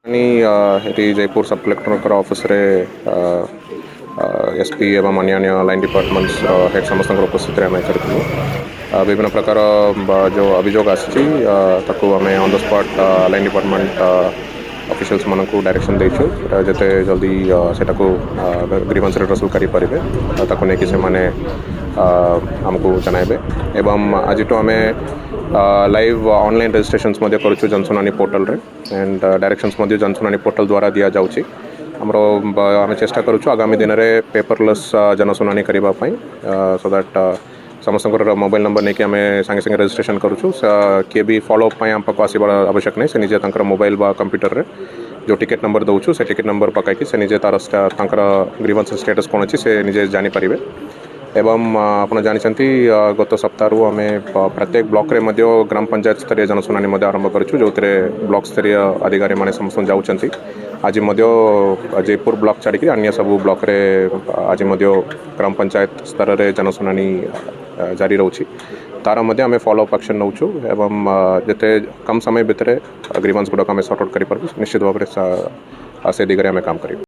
ଏଠି ଜୟପୁର ସବ୍ କଲେକ୍ଟରଙ୍କର ଅଫିସରେ S P ଏବଂ ଅନ୍ୟାନ୍ୟ ଲାଇନ୍ ଡିପାର୍ଟମେଣ୍ଟସର ହେଡ୍ ସମସ୍ତଙ୍କର ଉପସ୍ଥିତିରେ ଆମେ କରିଥିଲୁ। ବିଭିନ୍ନ ପ୍ରକାର ଯେଉଁ ଅଭିଯୋଗ ଆସିଛି ତାକୁ ଆମେ on the spot line department officials ମାନଙ୍କୁ ଡାଇରେକ୍ସନ୍ ଦେଇଛୁ ଯେତେ ଜଲ୍ଦି ସେଟାକୁ ଗ୍ରିଭାନ୍ସ ରିଡ୍ରେସଲ୍ କରିପାରିବେ ତାକୁ ନେଇକି ସେମାନେ ଆମକୁ ଜଣାଇବେ। ଏବଂ ଆଜିଠୁ ଆମେ ଲାଇଭ୍ ଅନଲାଇନ୍ ରେଜିଷ୍ଟ୍ରେସନ୍ସ ମଧ୍ୟ କରୁଛୁ ଜନଶୁଣାଣି ପୋର୍ଟାଲରେ एंड डायरेक्शंस जनशुणाणी पोर्टाल द्वारा दि जाऊँगी आमर आम चेष्टा करुँ आगामी दिन में पेपरलेस जनशुणाणी करने सो दैट समस्त मोबाइल नंबर नहीं कि आम सांगे सांगे रजिस्ट्रेशन करुँ किए भी फॉलोअप आम पाक आसवा आवश्यक नहीं से निजे मोबाइल बा कंप्यूटर रे जो टिकेट नंबर दौचु से टिकेट नंबर पकईकि से निजे तार ग्रीवेंस स्टेटस कौन अच्छी से निजे जानीपर एवं आपड़ जानते गत सप्ताह आम प्रत्येक ब्लॉक रे ग्राम पंचायत स्तरीय जनशुणाणी आरंभ करूँ जो ब्लॉक स्तरीय अधिकारी मैंने समस्त जाऊँच आज जयपुर ब्लॉक छाड़ी अन्य सब ब्लॉक रे आज ग्राम पंचायत स्तर में जनशुणाणी जारी रोचे तार आम फॉलोअप एक्शन नौ एवं जिते कम समय भितर ग्रीवेंस गुड़ाक आम सॉर्ट आउट कर निश्चित भाव में से दिगरे आम काम करूँ।